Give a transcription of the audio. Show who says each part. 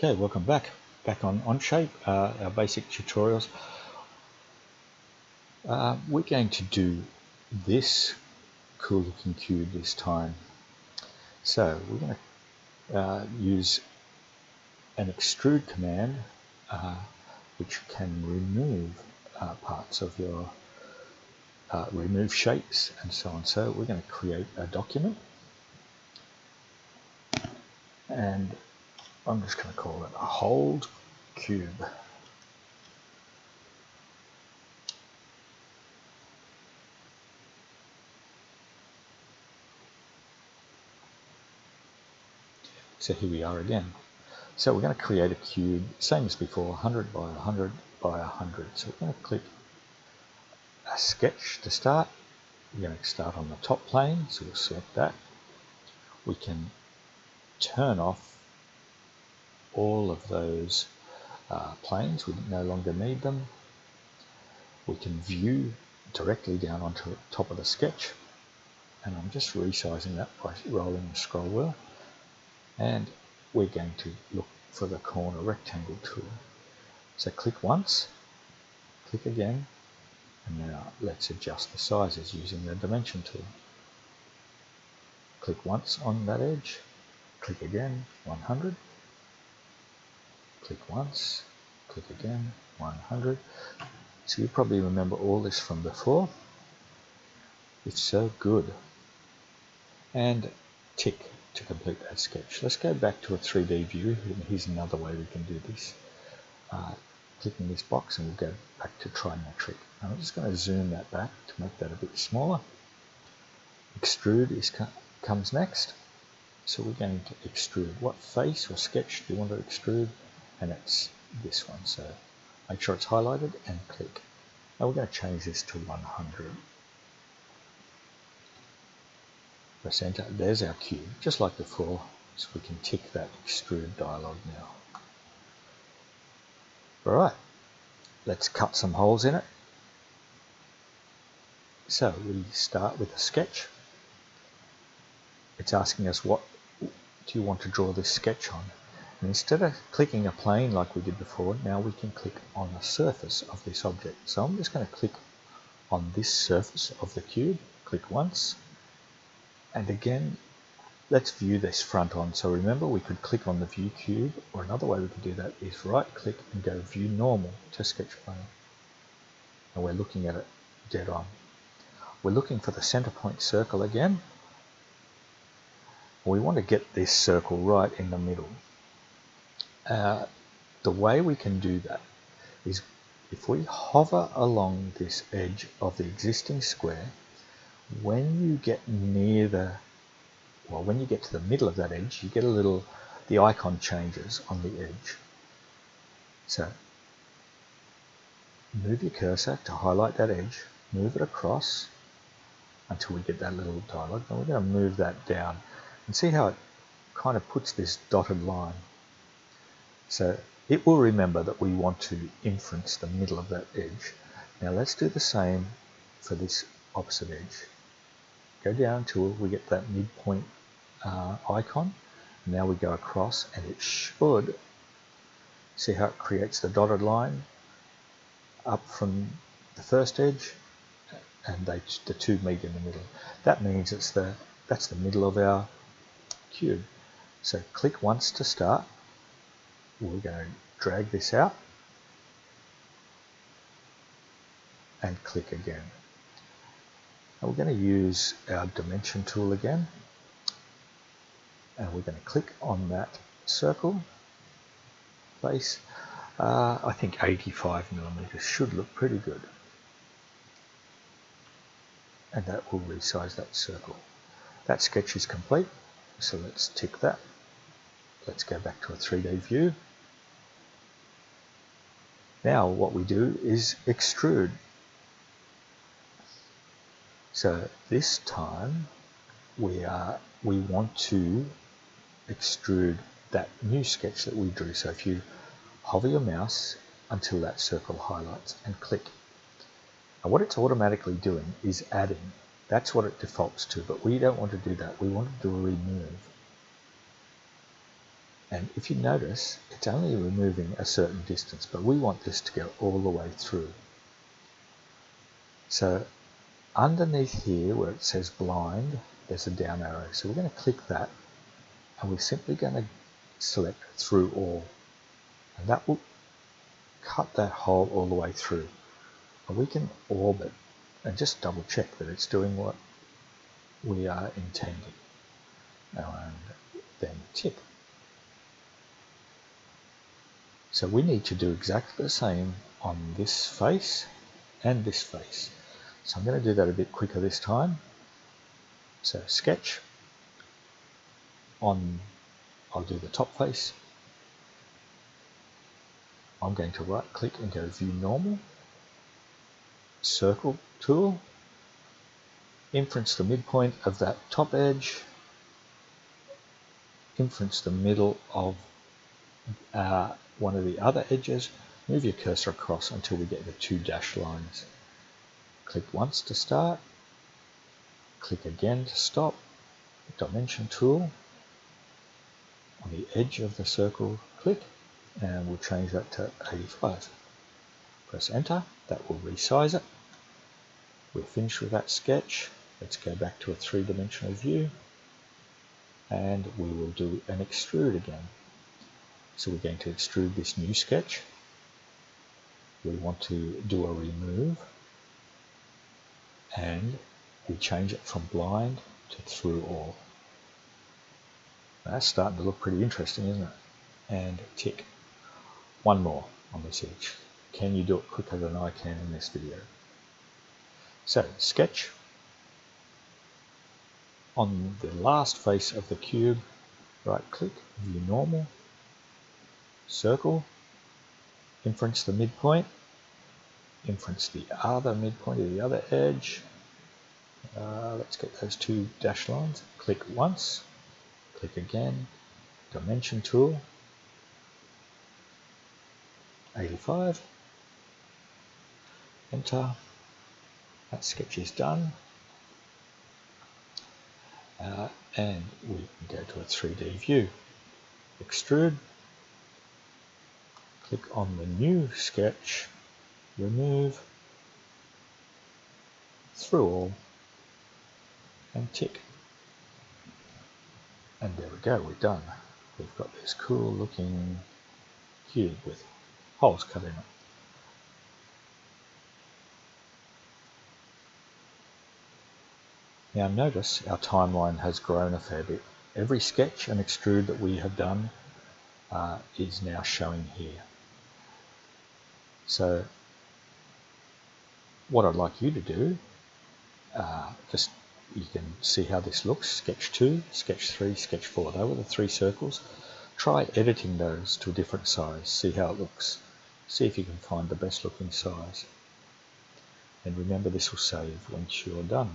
Speaker 1: Okay, welcome back on Onshape, our basic tutorials. We're going to do this cool looking cube this time. So we're going to use an extrude command which can remove parts of your remove shapes and so on. So we're going to create a document, and I'm just going to call it a hold cube. So here we are again. So we're going to create a cube, same as before, 100 by 100 by 100. So we're going to click a sketch to start. We're going to start on the top plane, so we'll select that. We can turn off all of those planes. We no longer need them. We can view directly down onto the top of the sketch, and I'm just resizing that by rolling the scroll wheel. And we're going to look for the corner rectangle tool. So click once, click again, and now let's adjust the sizes using the dimension tool. Click once on that edge, click again, 100, click once, click again, 100. So you probably remember all this from before. It's so good. And tick to complete that sketch. Let's go back to a 3D view. Here's another way we can do this. Clicking this box, and we'll go back to trimetric. I'm just going to zoom that back to make that a bit smaller. Extrude comes next. So we're going to extrude. What face or sketch do you want to extrude? And it's this one. So make sure it's highlighted and click. Now we're going to change this to 100. Press enter. There's our cube, just like before. So we can tick that extrude dialog now. Alright, let's cut some holes in it. So we start with a sketch. It's asking us what do you want to draw this sketch on. And instead of clicking a plane like we did before, now we can click on the surface of this object. So I'm just going to click on this surface of the cube, click once, and again, let's view this front on. So remember, we could click on the view cube, or another way we could do that is right click and go view normal to sketch plane. And we're looking at it dead on. We're looking for the center point circle again. We want to get this circle right in the middle. The way we can do that is if we hover along this edge of the existing square, when you get when you get to the middle of that edge, you get the icon changes on the edge. So move your cursor to highlight that edge, move it across until we get that little dialog, and we're going to move that down and see how it kind of puts this dotted line. So it will remember that we want to inference the middle of that edge. Now let's do the same for this opposite edge. Go down until we get that midpoint icon. Now we go across, and it should see how it creates the dotted line up from the first edge, and the two meet in the middle. That means that's the middle of our cube. So click once to start. We're going to drag this out and click again. And we're going to use our dimension tool again, and we're going to click on that circle face. I think 85 millimeters should look pretty good, and that will resize that circle. That sketch is complete, so let's tick that. Let's go back to a 3D view. Now what we do is extrude. So this time we want to extrude that new sketch that we drew. So if you hover your mouse until that circle highlights and click. And what it's automatically doing is adding. That's what it defaults to, but we don't want to do that. We want to do a remove. And if you notice, it's only removing a certain distance, but we want this to go all the way through. So underneath here where it says blind, there's a down arrow. So we're going to click that, and we're simply going to select through all. And that will cut that hole all the way through. And we can orbit and just double check that it's doing what we are intending. And then tick. So we need to do exactly the same on this face and this face. So I'm going to do that a bit quicker this time. So sketch, I'll do the top face. I'm going to right click and go view normal, circle tool, inference the midpoint of that top edge, inference the middle of one of the other edges, move your cursor across until we get the two dashed lines. Click once to start, click again to stop, dimension tool, on the edge of the circle click, and we'll change that to 85. Press enter, that will resize it. We're finished with that sketch. Let's go back to a three-dimensional view, and we will do an extrude again. So we're going to extrude this new sketch. We want to do a remove, and we change it from blind to through all. That's starting to look pretty interesting, isn't it? And tick. One more on this edge. Can you do it quicker than I can in this video? So sketch, on the last face of the cube, right click, view normal, circle, inference the midpoint, inference the other midpoint of the other edge. Let's get those two dashed lines. Click once, click again, dimension tool, 85, enter. That sketch is done. And we can go to a 3D view. Extrude, click on the new sketch, remove, through all, and tick. And there we go, we're done. We've got this cool looking cube with holes cut in it. Now notice our timeline has grown a fair bit. Every sketch and extrude that we have done is now showing here. So what I'd like you to do, just you can see how this looks. Sketch 2, sketch 3, sketch 4. They were the three circles. Try editing those to a different size. See how it looks. See if you can find the best looking size. And remember, this will save once you're done.